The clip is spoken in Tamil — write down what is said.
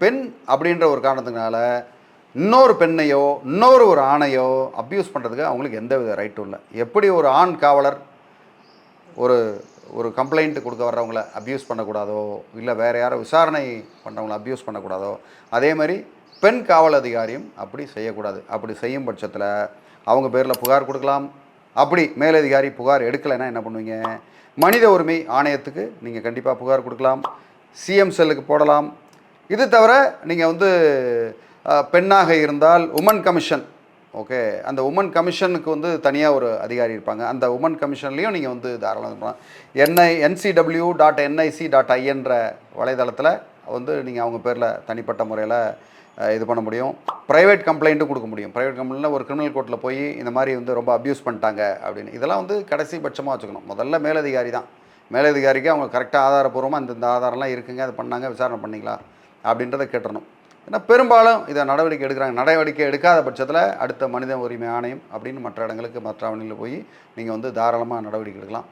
பெண் அப்படின்ற ஒரு காரணத்தினால இன்னொரு பெண்ணையோ இன்னொரு ஒரு ஆணையோ அப்யூஸ் பண்ணுறதுக்கு அவங்களுக்கு எந்த வித ரைட்டும் இல்லை. எப்படி ஒரு ஆண் காவலர் ஒரு ஒரு கம்ப்ளைண்ட் கொடுக்க வர்றவங்கள அப்யூஸ் பண்ணக்கூடாதோ, இல்லை வேறு யாரோ விசாரணை பண்ணுறவங்கள அப்யூஸ் பண்ணக்கூடாதோ, அதே மாதிரி பெண் காவல் அதிகாரியும் அப்படி செய்யக்கூடாது. அப்படி செய்யும் பட்சத்தில் அவங்க பேரில் புகார் கொடுக்கலாம். அப்படி மேலதிகாரி புகார் எடுக்கலைன்னா என்ன பண்ணுவீங்க? மனித உரிமை ஆணையத்துக்கு நீங்கள் கண்டிப்பாக புகார் கொடுக்கலாம். சிஎம் செல்லுக்கு போடலாம். இது தவிர நீங்கள் வந்து பெண்ணாக இருந்தால் உமன் கமிஷன், ஓகே, அந்த உமன் கமிஷனுக்கு வந்து தனியாக ஒரு அதிகாரி இருப்பாங்க. அந்த உமன் கமிஷன்லேயும் நீங்கள் வந்து தாராளமாக பண்ணலாம். ncw.nic.inன்ற வலைதளத்தில் வந்து நீங்கள் அவங்க பேரில் தனிப்பட்ட முறையில் இது பண்ண முடியும். ப்ரைவேட் கம்ப்ளைண்ட்டும் கொடுக்க முடியும். ப்ரைவேட் கம்ப்ளைண்ட்டில் ஒரு கிரிமினல் கோர்ட்டில் போய் இந்த மாதிரி வந்து ரொம்ப அப்யூஸ் பண்ணிட்டாங்க அப்படின்னு, இதெல்லாம் வந்து கடைசி பட்சமாக வச்சுக்கணும். முதல்ல மேலதிகாரி தான். மேலதிகாரிக்கு அவங்க கரெக்டாக ஆதாரப்பூர்வமாக இந்த ஆதாரம்லாம் இருக்குங்க, அது பண்ணாங்க, விசாரணை பண்ணிங்களா அப்படின்றத கேட்டுறணும். ஏன்னா பெரும்பாலும் இதை நடவடிக்கை எடுக்கிறாங்க. நடவடிக்கை எடுக்காத பட்சத்தில் அடுத்த மனித உரிமை ஆணையம் அப்படின்னு மற்ற இடங்களுக்கு மற்ற அவனில் போய் நீங்கள் வந்து தாராளமாக நடவடிக்கை எடுக்கலாம்.